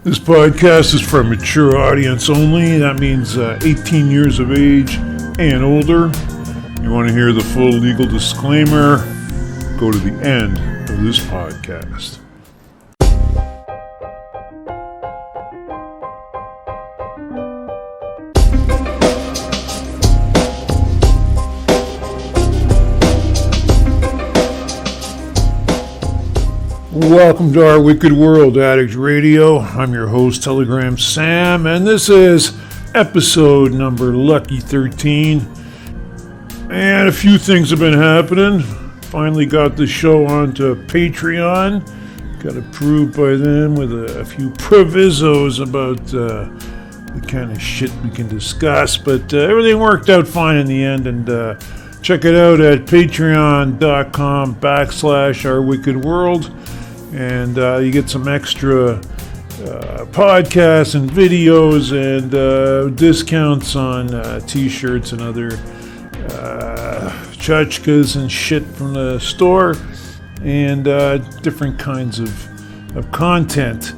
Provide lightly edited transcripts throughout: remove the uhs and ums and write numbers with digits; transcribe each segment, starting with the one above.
This podcast is for a mature audience only. That means 18 years of age and older. You want to hear the full legal disclaimer? Go to the end of this podcast. Welcome to our Wicked World, Addict Radio. I'm your host, Telegram Sam, and this is episode number Lucky 13. And a few things have been happening. Finally got the show onto Patreon. Got approved by them with a few provisos about the kind of shit we can discuss. But everything worked out fine in the end. And check it out at patreon.com/ourwickedworld. And you get some extra podcasts and videos and discounts on t-shirts and other tchotchkes and shit from the store, and different kinds of content.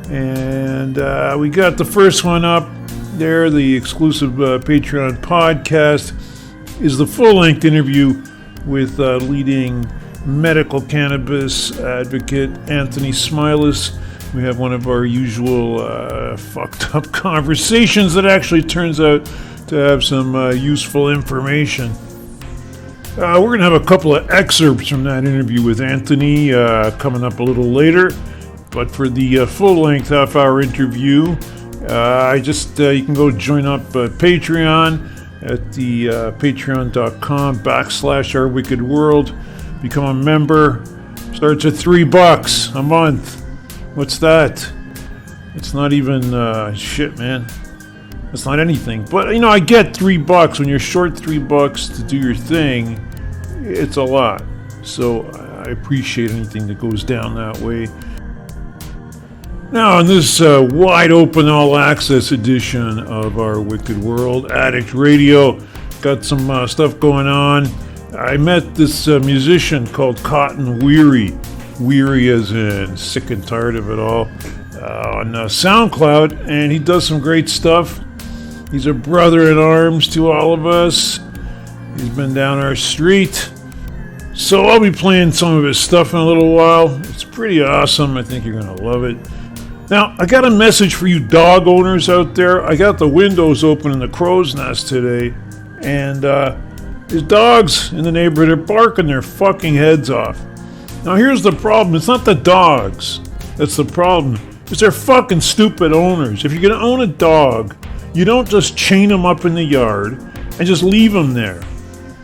And we got the first one up there. The exclusive Patreon podcast is the full-length interview with leading medical cannabis advocate Anthony Smilas. We have one of our usual fucked up conversations that actually turns out to have some useful information. We're going to have a couple of excerpts from that interview with Anthony coming up a little later. But for the full-length half-hour interview, you can go join up Patreon at the patreon.com/ourwickedworld. Become a member. Starts at $3 a month. What's that? It's not even shit, man. It's not anything. But I get $3 when you're short $3 to do your thing. It's a lot. So I appreciate anything that goes down that way. Now, in this wide open all access edition of our Wicked World Addict Radio, got some stuff going on. I met this musician called Cotton Weary. Weary as in sick and tired of it all. On Soundcloud, and he does some great stuff. He's a brother in arms to all of us. He's been down our street. So I'll be playing some of his stuff in a little while. It's pretty awesome. I think you're going to love it. Now, I got a message for you dog owners out there. I got the windows open in the crow's nest today, and there's dogs in the neighborhood are barking their fucking heads off. Now here's the problem. It's not the dogs that's the problem. It's their fucking stupid owners. If you're going to own a dog, you don't just chain him up in the yard and just leave him there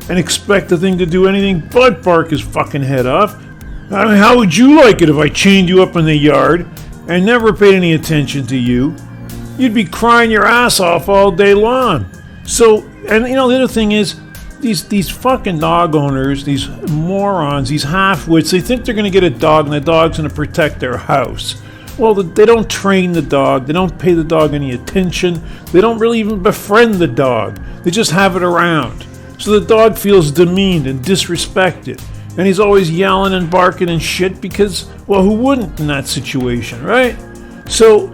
and expect the thing to do anything but bark his fucking head off. I mean, how would you like it if I chained you up in the yard and never paid any attention to you? You'd be crying your ass off all day long. So, and the other thing is, These fucking dog owners, these morons, these half-wits, they think they're going to get a dog and the dog's going to protect their house. Well, they don't train the dog. They don't pay the dog any attention. They don't really even befriend the dog. They just have it around. So the dog feels demeaned and disrespected. And he's always yelling and barking and shit because, well, who wouldn't in that situation, right? So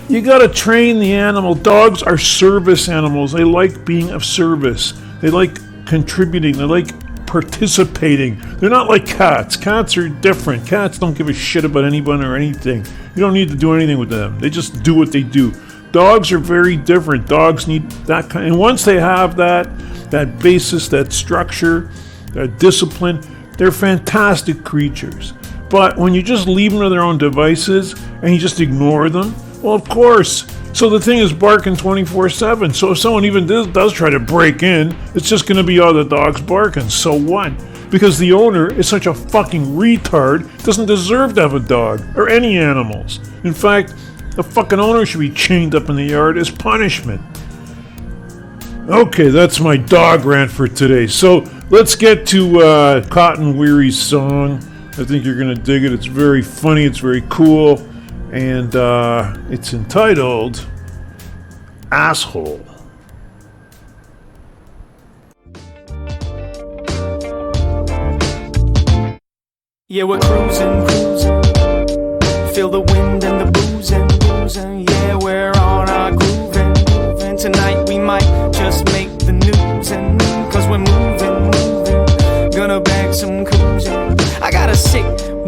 you got to train the animal. Dogs are service animals. They like being of service. They like contributing. They like participating. They're not like cats. Cats are different. Cats don't give a shit about anyone or anything. You don't need to do anything with them. They just do what they do. Dogs are very different. Dogs need that kind. And once they have that basis, that structure, that discipline, they're fantastic creatures. But when you just leave them to their own devices and you just ignore them, well, of course. So the thing is barking 24/7. So if someone even does try to break in, it's just going to be all the dogs barking. So what? Because the owner is such a fucking retard, doesn't deserve to have a dog or any animals. In fact, the fucking owner should be chained up in the yard as punishment. Okay, that's my dog rant for today. So let's get to Cotton Weary's song. I think you're going to dig it. It's very funny. It's very cool. And it's entitled Asshole. Yeah, we're cruising. Feel the wind and the boozing.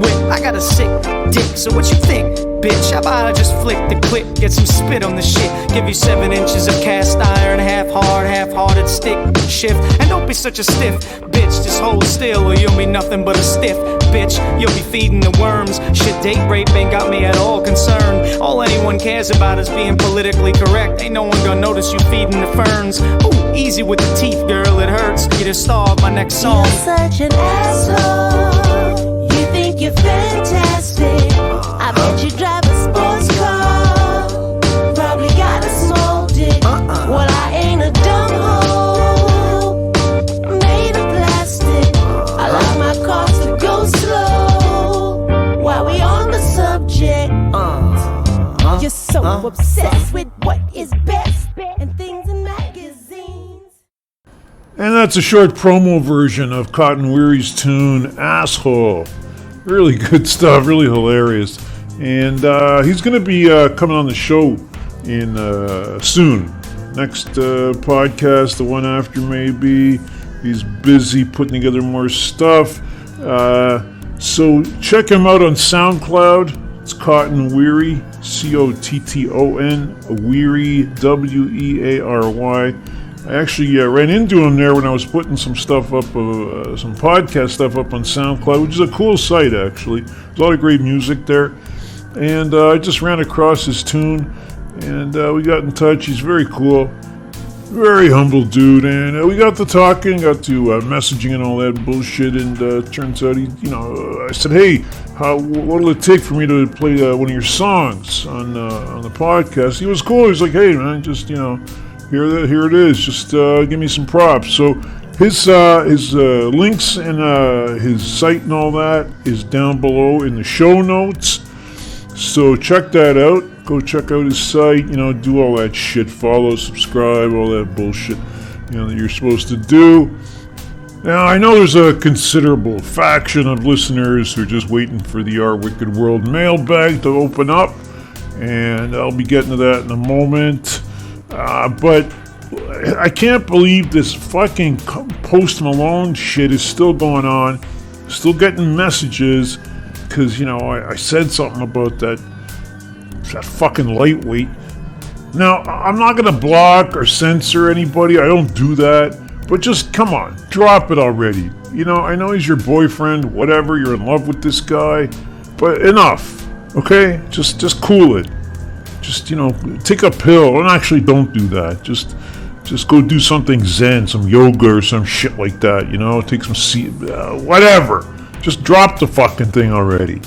whip. I got a sick dick, so what you think, bitch? How about I just flick the clip, get some spit on the shit, give you 7 inches of cast iron, half hard, half-hearted stick shift. And don't be such a stiff bitch, just hold still or you'll be nothing but a stiff bitch. You'll be feeding the worms. Shit, date rape ain't got me at all concerned. All anyone cares about is being politically correct. Ain't no one gonna notice you feeding the ferns. Ooh, easy with the teeth, girl, it hurts. You're the star of my next song. You're such an asshole. You think you're fantastic. I bet you drive a sports car. Probably got a small dick. Well, I ain't a dumb hoe. Made of plastic. I like my cars to go slow. While we on the subject, you're so obsessed with what is best and things in magazines. And that's a short promo version of Cotton Weary's tune, Asshole. Really good stuff, really hilarious. And he's going to be coming on the show in soon. Next podcast, the one after maybe. He's busy putting together more stuff. So check him out on Soundcloud. It's Cotton Weary, Cotton, Weary, Weary. I actually ran into him there when I was putting some stuff up, some podcast stuff up on SoundCloud, which is a cool site, actually. There's a lot of great music there. And I just ran across his tune, and we got in touch. He's very cool, very humble dude. And we got to talking, got to messaging and all that bullshit. And turns out, I said, hey, what'll it take for me to play one of your songs on the podcast? He was cool. He was like, hey, man, just, here it is. Just give me some props. So his links and his site and all that is down below in the show notes. So check that out. Go check out his site. Do all that shit. Follow, subscribe, all that bullshit. That you're supposed to do. Now I know there's a considerable faction of listeners who are just waiting for the Our Wicked World mailbag to open up, and I'll be getting to that in a moment. But I can't believe this fucking Post Malone shit is still going on. Still getting messages because, I said something about that fucking lightweight. Now, I'm not going to block or censor anybody. I don't do that. But just, come on, drop it already. I know he's your boyfriend, whatever. You're in love with this guy. But enough, okay? Just cool it. Just, take a pill. And actually, don't do that. Just go do something zen, some yoga or some shit like that, Take some whatever. Just drop the fucking thing already.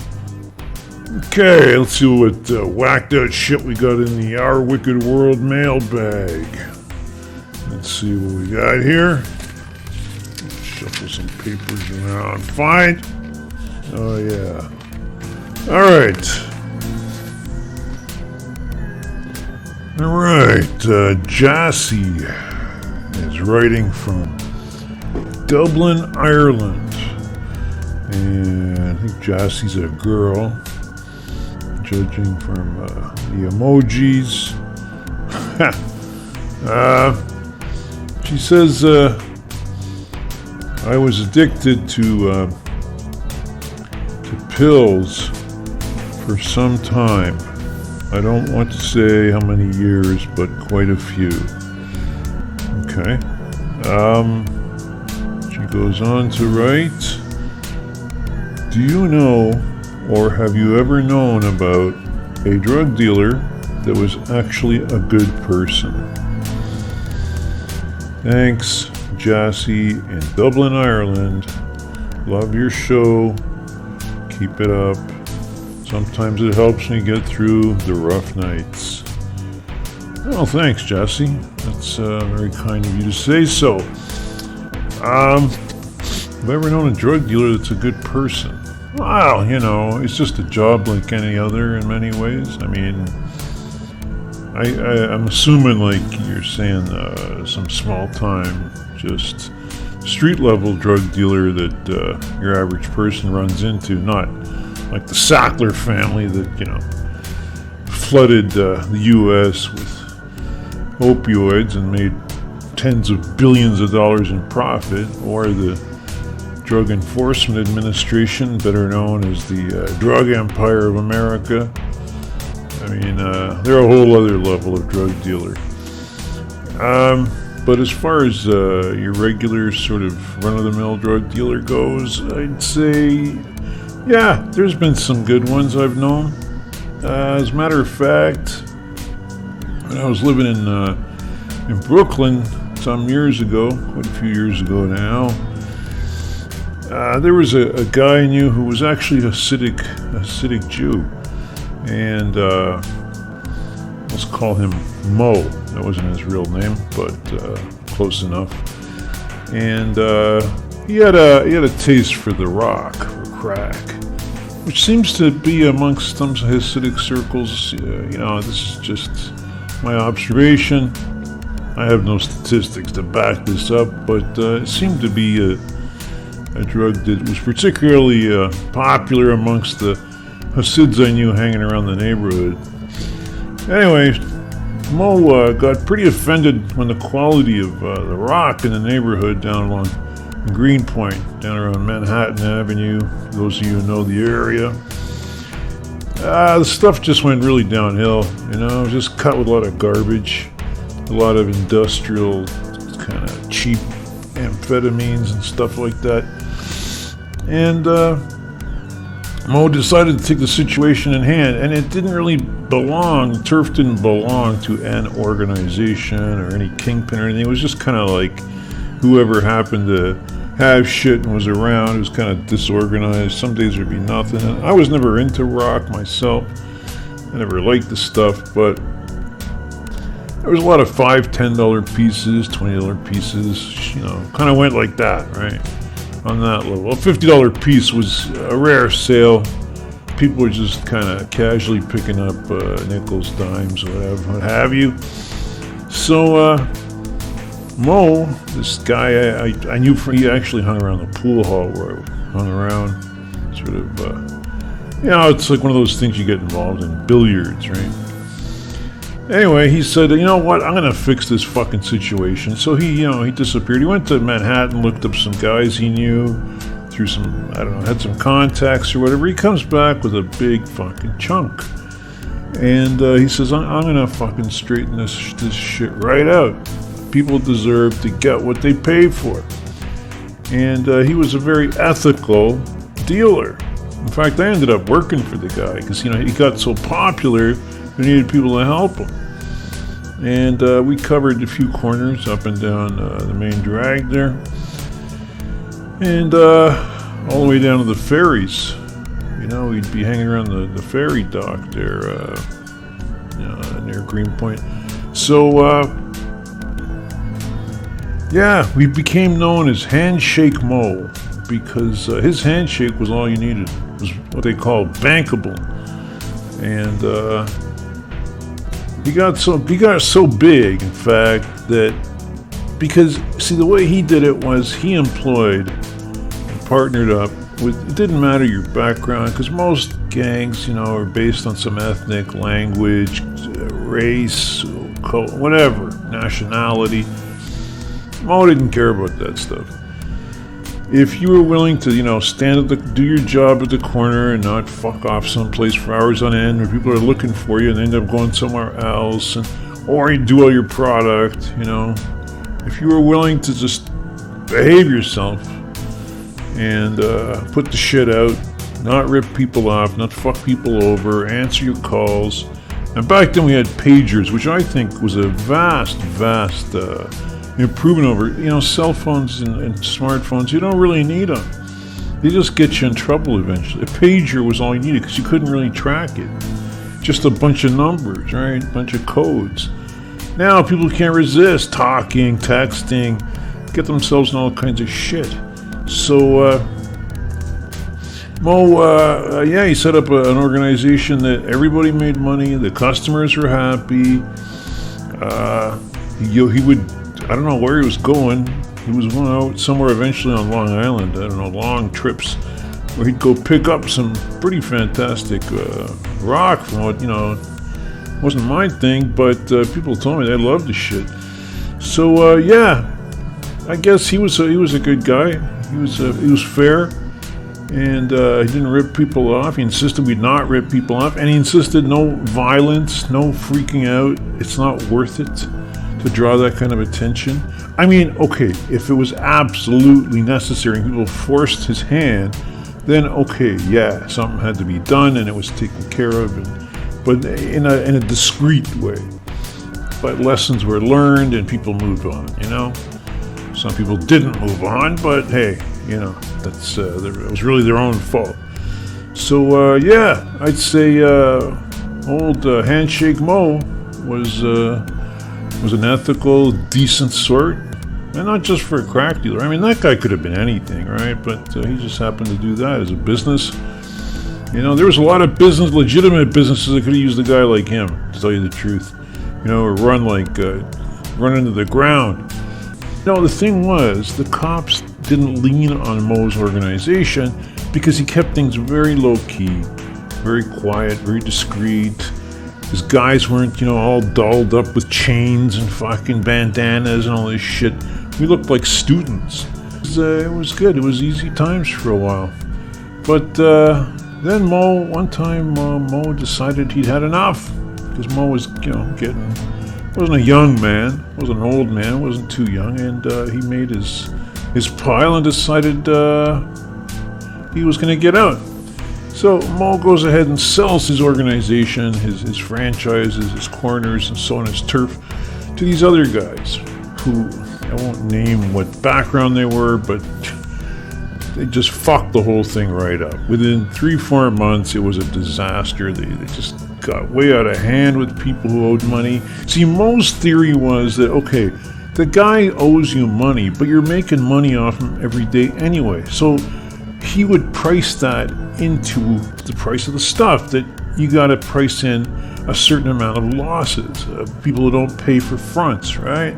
Okay, let's see what whacked out shit we got in the Our Wicked World mailbag. Let's see what we got here. Shuffle some papers around. Fine. Oh, yeah. Alright, Jassy is writing from Dublin, Ireland. And I think Jassy's a girl, judging from the emojis. She says, I was addicted to pills for some time. I don't want to say how many years, but quite a few. Okay. She goes on to write, do you know or have you ever known about a drug dealer that was actually a good person? Thanks, Jassy in Dublin, Ireland. Love your show. Keep it up. Sometimes it helps me get through the rough nights. Well, thanks, Jassy. That's very kind of you to say so. Have I ever known a drug dealer that's a good person? Well, it's just a job like any other in many ways. I mean, I'm assuming, like you're saying, some small time, just street level drug dealer that your average person runs into, not like the Sackler family that, flooded the U.S. with opioids and made tens of billions of dollars in profit, or the Drug Enforcement Administration, better known as the Drug Empire of America. I mean, they're a whole other level of drug dealer. But as far as your regular sort of run-of-the-mill drug dealer goes, I'd say, yeah, there's been some good ones I've known. As a matter of fact, when I was living in Brooklyn some years ago, quite a few years ago now, there was a guy I knew who was actually a Hasidic Jew, and let's call him Mo. That wasn't his real name, but close enough. And he had a taste for the rock, for crack, which seems to be amongst some Hasidic circles. This is just my observation. I have no statistics to back this up, but it seemed to be a drug that was particularly popular amongst the Hasids I knew hanging around the neighborhood. Anyway, Mo got pretty offended when the quality of the rock in the neighborhood down along Greenpoint, down around Manhattan Avenue, those of you who know the area, the stuff just went really downhill, just cut with a lot of garbage, a lot of industrial kind of cheap amphetamines and stuff like that. And Mo decided to take the situation in hand, and it didn't really belong, turf didn't belong to an organization or any kingpin or anything. It was just kind of like whoever happened to have shit and was around. It was kind of disorganized. Some days there'd be nothing. And I was never into rock myself. I never liked the stuff, but there was a lot of $5, $10 pieces, $20 pieces, kind of went like that, right? On that level. A $50 piece was a rare sale. People were just kind of casually picking up nickels, dimes, whatever, what have you. So Mo, this guy I knew, he actually hung around the pool hall where I hung around. Sort of, it's like one of those things you get involved in, billiards, right? Anyway, he said, you know what, I'm going to fix this fucking situation. So he disappeared. He went to Manhattan, looked up some guys he knew, through some, had some contacts or whatever. He comes back with a big fucking chunk. And he says, I'm going to fucking straighten this shit right out. People deserve to get what they pay for. And he was a very ethical dealer. In fact, I ended up working for the guy because, he got so popular, they needed people to help him. And we covered a few corners up and down the main drag there. And all the way down to the ferries. We'd be hanging around the ferry dock there, near Greenpoint. So, we became known as Handshake Mo because his handshake was all you needed. It was what they call bankable. And he got so big, in fact, that because, see, the way he did it was he employed and partnered up with, it didn't matter your background, because most gangs, are based on some ethnic, language, race, whatever, nationality. Mo didn't care about that stuff. If you were willing to, stand do your job at the corner and not fuck off someplace for hours on end where people are looking for you and end up going somewhere else, or you do all your product, if you were willing to just behave yourself and put the shit out, not rip people off, not fuck people over, answer your calls. And back then we had pagers, which I think was a vast improvement over, cell phones and smartphones. You don't really need them. They just get you in trouble eventually. A pager was all you needed because you couldn't really track it. Just a bunch of numbers, right? A bunch of codes. Now people can't resist talking, texting, get themselves in all kinds of shit. So, Mo, he set up an organization that everybody made money, the customers were happy. He would, I don't know where he was going. He was going out somewhere eventually on Long Island. I don't know, long trips where he'd go pick up some pretty fantastic rock from what, wasn't my thing, but people told me they loved the shit. So, I guess he was a good guy. He was fair, and he didn't rip people off. He insisted we'd not rip people off, and he insisted no violence, no freaking out. It's not worth it to draw that kind of attention. I mean, okay, if it was absolutely necessary and people forced his hand, then okay, yeah, something had to be done and it was taken care of, but in a discreet way. But lessons were learned and people moved on, you know? Some people didn't move on, but hey, you know, that's it was really their own fault. So, yeah, I'd say old Handshake Mo was an ethical, decent sort. And not just for a crack dealer. I mean, that guy could have been anything, right? But he just happened to do that as a business. You know, there was a lot of legitimate businesses that could have used a guy like him, to tell you the truth. You know, or run into the ground. You know, the thing was, the cops didn't lean on Mo's organization because he kept things very low-key, very quiet, very discreet. His guys weren't, you know, all dolled up with chains and fucking bandanas and all this shit. We looked like students. It was good. It was easy times for a while. But then one time Mo decided he'd had enough. Because Mo was, you know, wasn't a young man, wasn't an old man, wasn't too young. And he made his pile and decided he was going to get out. So Mo goes ahead and sells his organization, his franchises, his corners, and so on, his turf, to these other guys who, I won't name what background they were, but they just fucked the whole thing right up. Within 3-4 months, it was a disaster. They just got way out of hand with people who owed money. See, Mo's theory was that, okay, the guy owes you money, but you're making money off him every day anyway. So he would price that into the price of the stuff, that you got to price in a certain amount of losses, people who don't pay for fronts, right?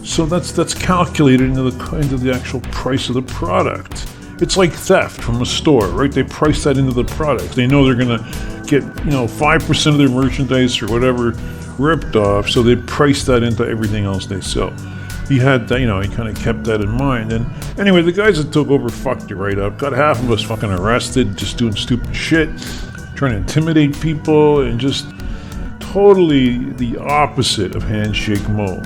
So that's calculated into the actual price of the product. It's like theft from a store, right? They price that into the product. They know they're gonna get, 5% of their merchandise or whatever ripped off, so they price that into everything else they sell. He had that, he kind of kept that in mind. And anyway, the guys that took over fucked it right up. Got half of us fucking arrested, just doing stupid shit, trying to intimidate people, and just totally the opposite of Handshake Mo.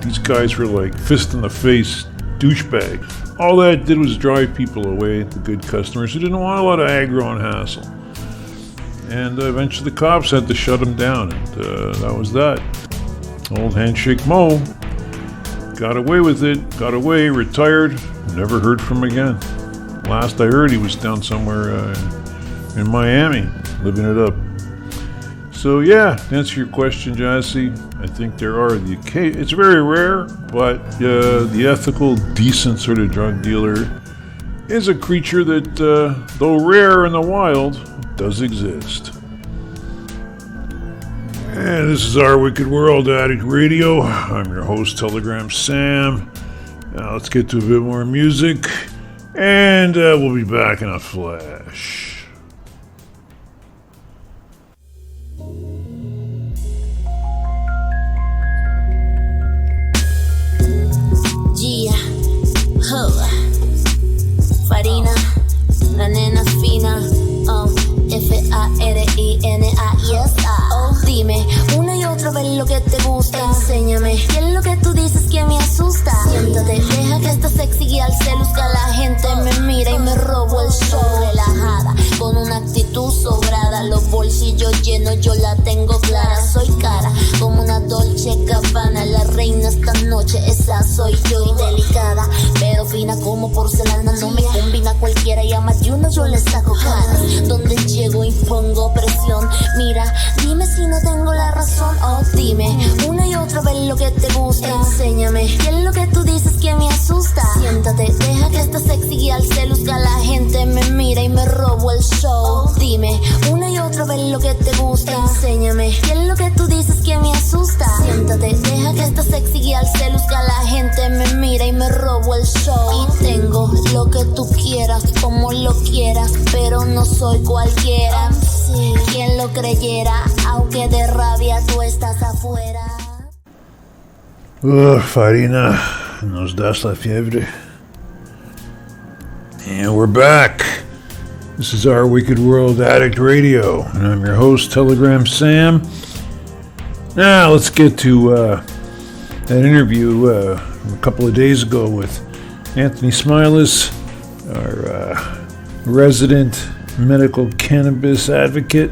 These guys were like fist in the face douchebag. All that did was drive people away, the good customers who didn't want a lot of aggro and hassle. And eventually the cops had to shut them down, and that was that. Old Handshake Mo got away with it, retired, never heard from him again. Last I heard, he was down somewhere in Miami, living it up. So yeah, to answer your question, Jassy, I think there are it's very rare, but the ethical, decent sort of drug dealer is a creature that, though rare in the wild, does exist. And this is Our Wicked World Addict Radio. I'm your host, Telegram Sam. Now let's get to a bit more music, and we'll be back in a flash. Farina, la nena fina, F-A-R-I-N-A, yes, oh, dime, una y otra vez lo que te gusta. Enséñame, ¿qué es lo que tú dices que me asusta? Siéntate, deja que esta sexy girl se luzca. La gente me mira y me robo el show. Relajada, con una actitud sobrada, los bolsillos llenos, yo la tengo clara. Soy cara, como una Dolce Gabbana, la reina esta noche, esa soy yo. Y delicada, pero fina como porcelana. No me combina cualquiera y a más de uno yo le saco ganas. Donde llego impongo presión. Mira, dime si no tengo la razón. Oh, dime, una y otra vez lo que te gusta. Enséñame, ¿qué es lo que tú dices que me asusta? Siéntate, deja que esta sexy girl se luzca. La gente me mira y me robo el show. Oh, dime, una y otra vez lo que te gusta. Enséñame, ¿qué es lo que tú dices que me asusta? Siéntate, deja que esta sexy girl se luzca. La gente me mira y me robo el show. Y tengo lo que tú quieras, como lo quieras, pero no soy cualquiera. Sí, quien lo creyera, aunque de rabia tú estás afuera. Farina, Nos das la fiebre. And we're back. This is Our Wicked World Addict Radio, and I'm your host, Telegram Sam. Now, let's get to that interview a couple of days ago with Anthony Smilas, our resident medical cannabis advocate.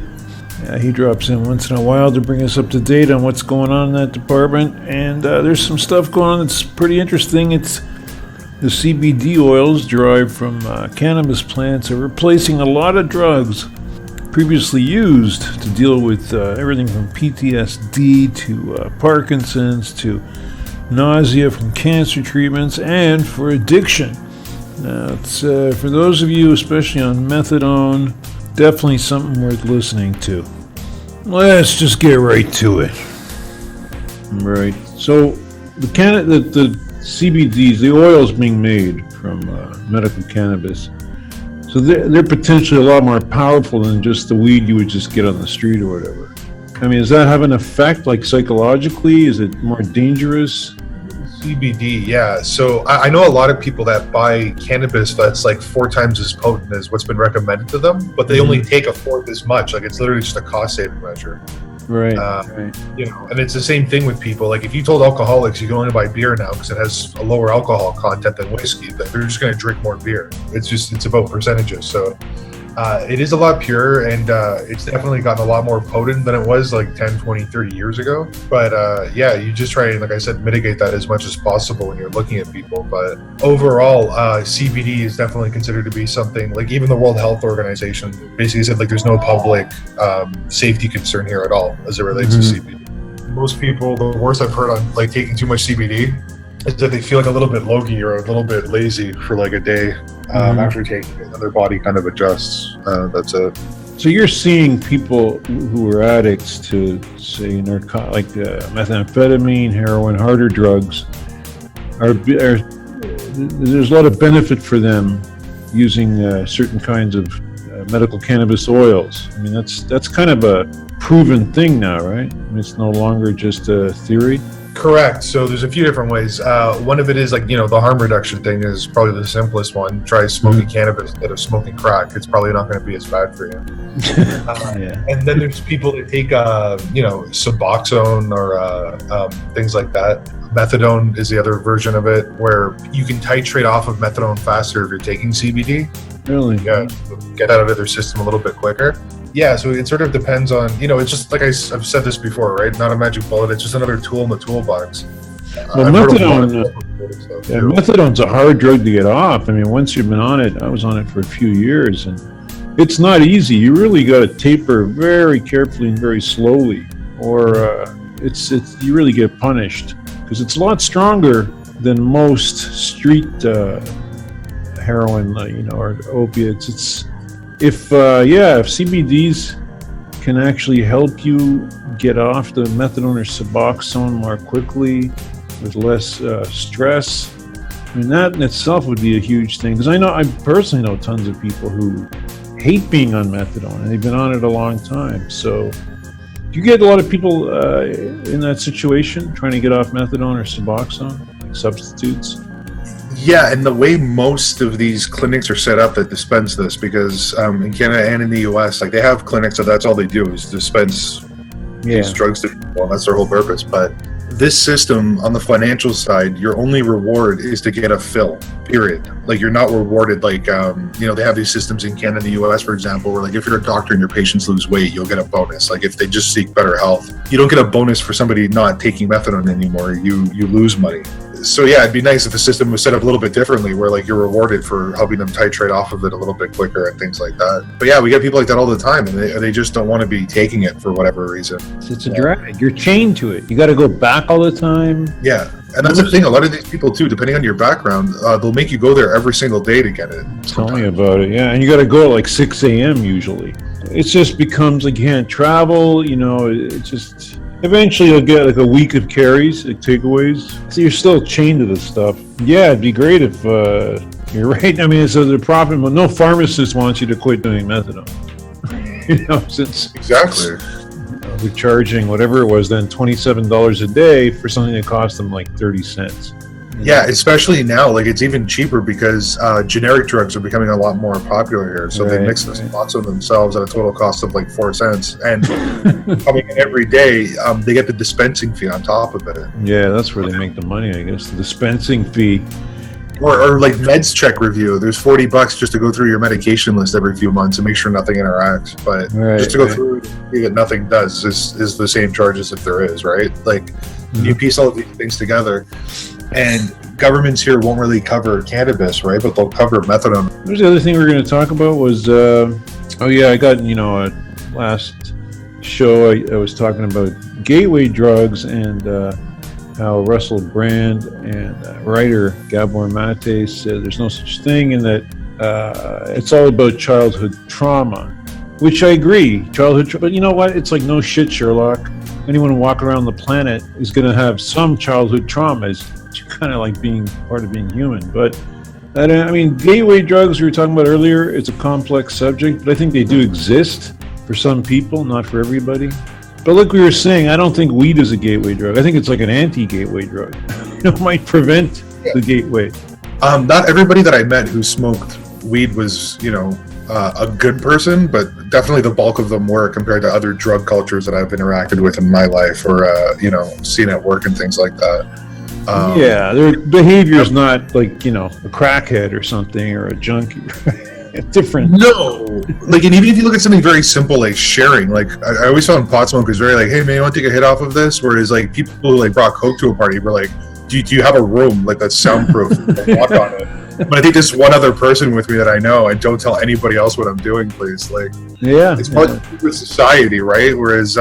He drops in once in a while to bring us up to date on what's going on in that department, and there's some stuff going on that's pretty interesting. It's the CBD oils derived from cannabis plants are replacing a lot of drugs previously used to deal with everything from PTSD to Parkinson's to nausea from cancer treatments and for addiction. Now, it's for those of you, especially on methadone, definitely something worth listening to. Let's just get right to it. Right. So the CBDs, the oils being made from medical cannabis, so they're potentially a lot more powerful than just the weed you would just get on the street or whatever. I mean, does that have an effect, like psychologically? Is it more dangerous? CBD, yeah. So I know a lot of people that buy cannabis that's like 4 times as potent as what's been recommended to them, but they only take a fourth as much. Like, it's literally just a cost-saving measure. Right. You know, and it's the same thing with people. Like, if you told alcoholics you can only buy beer now because it has a lower alcohol content than whiskey, that they're just going to drink more beer. It's about percentages. So it is a lot purer, and it's definitely gotten a lot more potent than it was like 10, 20, 30 years ago. But yeah, you just try and, like I said, mitigate that as much as possible when you're looking at people. But overall, CBD is definitely considered to be something, like even the World Health Organization basically said, like, there's no public safety concern here at all as it relates to CBD. Most people, the worst I've heard on like taking too much CBD is that they feel like a little bit logy or a little bit lazy for like a day after taking it, and their body kind of adjusts. That's it. So you're seeing people who are addicts to, say, methamphetamine, heroin, harder drugs, there's a lot of benefit for them using certain kinds of medical cannabis oils. I mean, that's kind of a proven thing now, right? I mean, it's no longer just a theory. Correct. So there's a few different ways. One of it is, like, you know, the harm reduction thing is probably the simplest one. Try smoking cannabis instead of smoking crack. It's probably not going to be as bad for you. Yeah. And then there's people that take, you know, Suboxone or things like that. Methadone is the other version of it, where you can titrate off of methadone faster if you're taking CBD. Really? Yeah, get out of their system a little bit quicker. Yeah, so it sort of depends on, you know, it's just like I've said this before, right? Not a magic bullet. It's just another tool in the toolbox. Well, methadone's a hard drug to get off. I mean, once you've been on it, I was on it for a few years, and it's not easy. You really got to taper very carefully and very slowly, or you really get punished, because it's a lot stronger than most street heroin, you know, or opiates. If CBDs can actually help you get off the methadone or Suboxone more quickly with less stress, I mean, that in itself would be a huge thing. Because I personally know tons of people who hate being on methadone, and they've been on it a long time. So do you get a lot of people in that situation trying to get off methadone or Suboxone, like substitutes? Yeah, and the way most of these clinics are set up that dispense this, because in Canada and in the US, like, they have clinics that that's all they do is dispense these drugs to people, and that's their whole purpose. But this system, on the financial side, your only reward is to get a fill, period. Like, you're not rewarded like, you know, they have these systems in Canada and the US, for example, where, like, if you're a doctor and your patients lose weight, you'll get a bonus. Like, if they just seek better health, you don't get a bonus for somebody not taking methadone anymore. You lose money. So yeah, it'd be nice if the system was set up a little bit differently, where, like, you're rewarded for helping them titrate off of it a little bit quicker and things like that. But yeah, we get people like that all the time, and they just don't want to be taking it for whatever reason. It's a drag. You're chained to it. You got to go back all the time. Yeah, and that's the thing. A lot of these people too, depending on your background, they'll make you go there every single day to get it. Tell me about it. Yeah, and you got to go at like 6 a.m. usually. It just becomes like you can't travel. You know, it just. Eventually you'll get like a week of carries, like takeaways. So you're still chained to this stuff. Yeah, it'd be great if you're right. I mean, it's the profit. Well, no pharmacist wants you to quit doing methadone. You know, since exactly they're charging whatever it was then, $27 a day for something that cost them like 30 cents. Yeah, especially now, like it's even cheaper because generic drugs are becoming a lot more popular here. So they mix lots of themselves at a total cost of like 4 cents, and coming in every day, they get the dispensing fee on top of it. Yeah, that's where they make the money, I guess. The dispensing fee. Or like meds check review. There's $40 just to go through your medication list every few months and make sure nothing interacts. But just to go through and see that nothing does is the same charge as if there is, right? Like you piece all of these things together, and governments here won't really cover cannabis, right? But they'll cover methadone. There's the other thing we were going to talk about was, I got, last show I was talking about gateway drugs and how Russell Brand and writer Gabor Mate said there's no such thing, and that it's all about childhood trauma, which I agree. But you know what? It's like no shit, Sherlock. Anyone walking around the planet is going to have some childhood trauma. It's kind of like being part of being human. But I mean, gateway drugs we were talking about earlier, it's a complex subject, but I think they do exist for some people, not for everybody. But like we were saying, I don't think weed is a gateway drug. I think it's like an anti-gateway drug. It might prevent the gateway. Not everybody that I met who smoked weed was, a good person, but definitely the bulk of them were compared to other drug cultures that I've interacted with in my life or, seen at work and things like that. Their behavior is not like, a crackhead or something or a junkie. Different. No, like, and even if you look at something very simple like sharing, like I always found pot smokers very like, hey man, you want to take a hit off of this? Whereas like people who like brought coke to a party were like, do you have a room like that's soundproof? Walk on it. But I think there's one other person with me that I know, and don't tell anybody else what I'm doing, please. Like, it's part of society, right? Whereas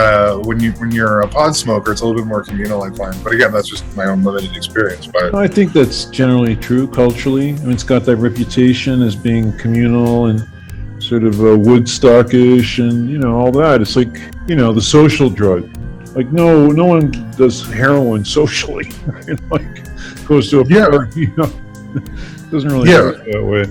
when you're a pot smoker, it's a little bit more communal, I find. But again, that's just my own limited experience. But I think that's generally true culturally. I mean, it's got that reputation as being communal and sort of Woodstockish, and all that. It's like the social drug. Like no one does heroin socially. Like goes to a party, Doesn't really work that way.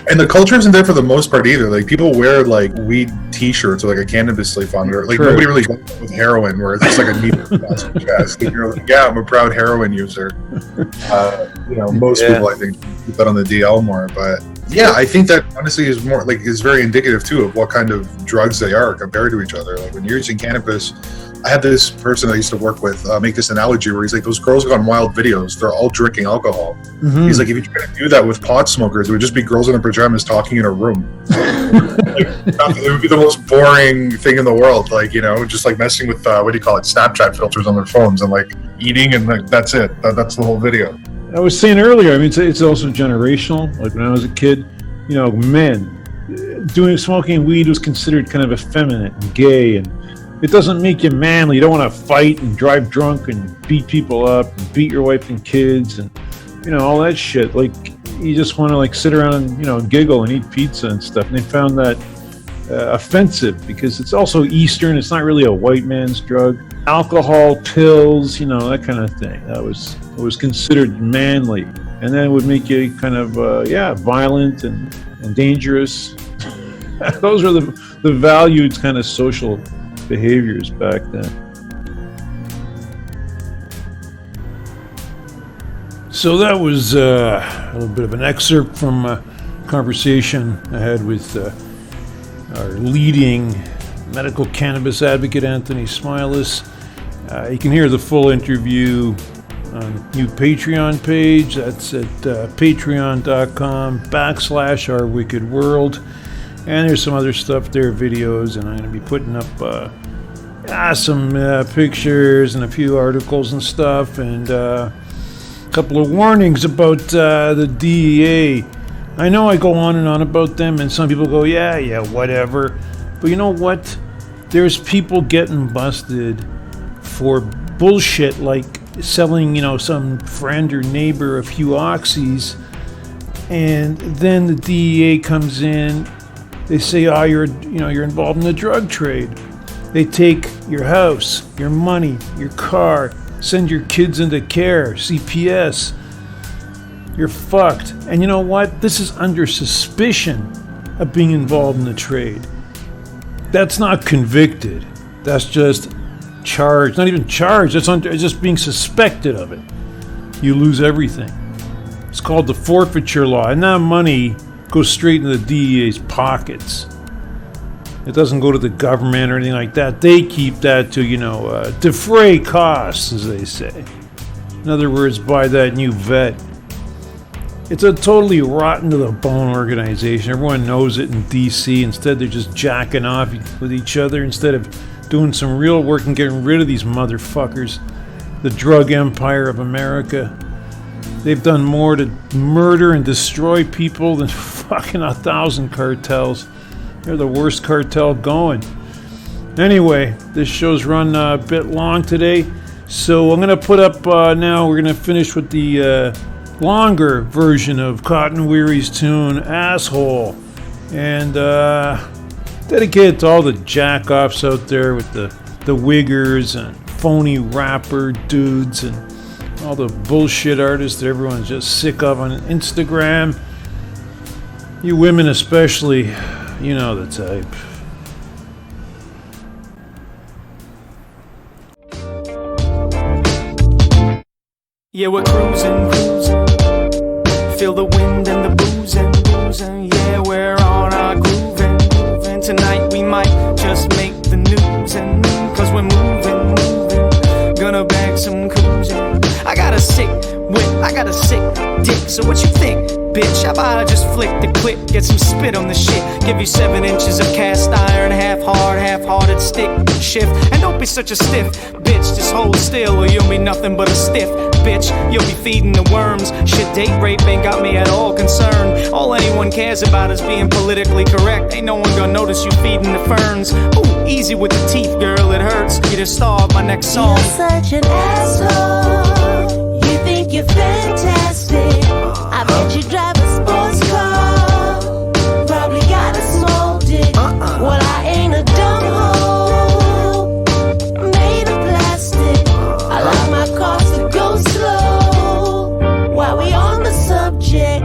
And the culture isn't there for the most part either. Like people wear like weed T-shirts or like a cannabis leaf on it. Like nobody really goes with heroin, where it's just like a needle across your chest. And you're like, I'm a proud heroin user. Most people I think put that on the DL more, but I think that honestly is more like is very indicative too of what kind of drugs they are compared to each other. Like when you're using cannabis. I had this person I used to work with make this analogy where he's like, those girls on wild videos, they're all drinking alcohol. Mm-hmm. He's like, if you try to do that with pot smokers, it would just be girls in their pajamas talking in a room. It would be the most boring thing in the world. Like, just like messing with, Snapchat filters on their phones and like eating and like, that's it. That's the whole video. I was saying earlier, I mean, it's also generational. Like when I was a kid, men smoking weed was considered kind of effeminate and gay, and it doesn't make you manly. You don't want to fight and drive drunk and beat people up and beat your wife and kids and, all that shit. Like, you just want to, like, sit around and, giggle and eat pizza and stuff. And they found that offensive because it's also Eastern. It's not really a white man's drug. Alcohol, pills, that kind of thing. It was considered manly. And then it would make you kind of, violent and dangerous. Those are the valued kind of social behaviors back then. So that was a little bit of an excerpt from a conversation I had with our leading medical cannabis advocate, Anthony Smilas. You can hear the full interview on the new Patreon page. That's at patreon.com/Our Wicked World. And there's some other stuff there, videos, and I'm going to be putting up some pictures and a few articles and stuff, and a couple of warnings about the DEA. I know I go on and on about them, and some people go, yeah, whatever. But you know what? There's people getting busted for bullshit like selling, some friend or neighbor a few oxys, and then the DEA comes in. They say, you're involved in the drug trade. They take your house, your money, your car, send your kids into care, CPS. You're fucked. And you know what? This is under suspicion of being involved in the trade. That's not convicted. That's just charged. Not even charged. It's just being suspected of it. you lose everything. It's called the forfeiture law, and that money goes straight into the DEA's pockets. It doesn't go to the government or anything like that. They keep that to, defray costs, as they say. In other words, buy that new vet. It's a totally rotten to the bone organization. Everyone knows it in DC. Instead, they're just jacking off with each other instead of doing some real work and getting rid of these motherfuckers. The drug empire of America. They've done more to murder and destroy people than fucking 1,000 cartels. They're the worst cartel going. Anyway, this show's run a bit long today, so I'm going to put up now, we're going to finish with the longer version of Cotton Weary's tune, Asshole. And dedicated to all the jack-offs out there with the wiggers and phony rapper dudes and all the bullshit artists that everyone's just sick of on Instagram. You women especially, you know the type. Yeah, we're cruising. Feel the wind and the boozing. Yeah, we're on our grooving. Tonight we might just make the news, and cause we're moving. Gonna bag some cruising. I got a sick whip, I got a sick dick. So what you think, bitch? How about I just flick the clip, get some spit on the shit, give you 7 inches of cast iron, half hard, half-hearted stick shift. And don't be such a stiff bitch, just hold still or you'll be nothing but a stiff bitch. You'll be feeding the worms. Shit, date rape ain't got me at all concerned. All anyone cares about is being politically correct. Ain't no one gonna notice you feeding the ferns. Ooh, easy with the teeth, girl, it hurts. You the star of my next song. You're such an asshole. You think you're fantastic. I bet you drive a sports car. Probably got a small dick. Well, I ain't a dumb hoe. Made of plastic. I like my cars to go slow. While we on the subject,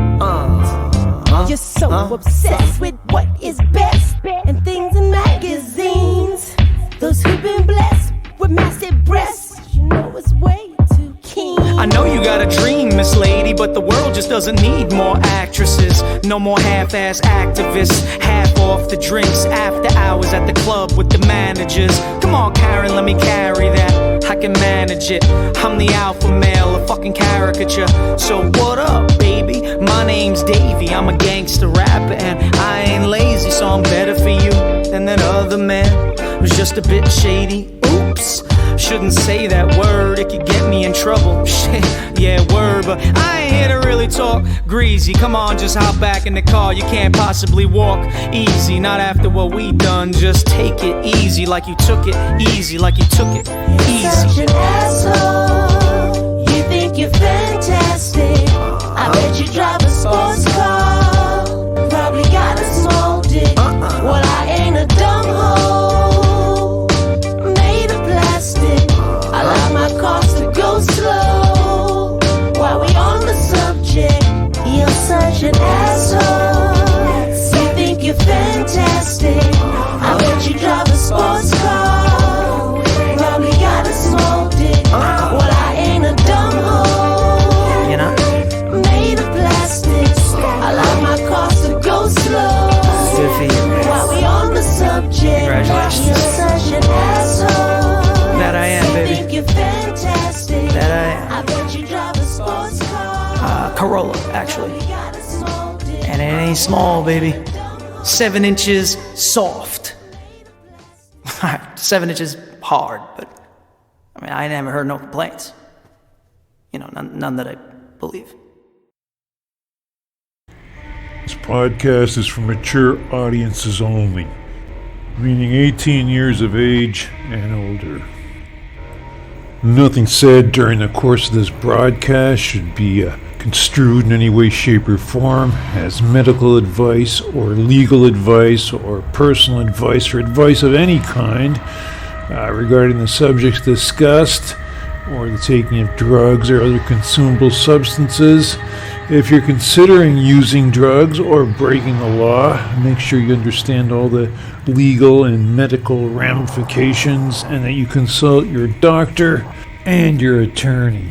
you're so obsessed with what is best and things in magazines. Those who've been blessed with massive breasts, you know it's way too keen. I know you got a dream, Miss Lady, but the world just doesn't need more actresses. No more half-ass activists, half off the drinks after hours at the club with the managers. Come on, Karen, let me carry that. I can manage it. I'm the alpha male, a fucking caricature. So what up, baby? My name's Davey. I'm a gangster rapper and I ain't lazy, so I'm better for you than that other man. Was just a bit shady. Oops. Shouldn't say that word, it could get me in trouble. Shit, yeah, word, but I ain't here to really talk greasy. Come on, just hop back in the car. You can't possibly walk easy, not after what we done. Just take it easy, like you took it easy, like you took it easy. You're such an asshole. You think you're fantastic. I bet you drive a sports car. Probably got a small dick. Well, I ain't a dumb hoe. I like my cars to go slow. While we on the subject, you're such an asshole. You think you're fantastic. I bet you drive a sports car. Probably got a small dick. Well, I ain't a dumb hoe. You know? Made of plastic. I like my cars to go slow. Good for you. While we on the subject, Congratulations. you're such an asshole. That I am, baby. Think you're fantastic. That I am. I bet you drive a sports car. Corolla, actually. Got a small dick. And it ain't small, baby. 7 inches soft. 7 inches hard, but I mean, I never heard no complaints. You know, none that I believe. This podcast is for mature audiences only, meaning 18 years of age and older. Nothing said during the course of this broadcast should be construed in any way, shape, or form as medical advice or legal advice or personal advice or advice of any kind regarding the subjects discussed or the taking of drugs or other consumable substances. If you're considering using drugs or breaking the law, make sure you understand all the legal and medical ramifications and that you consult your doctor and your attorney.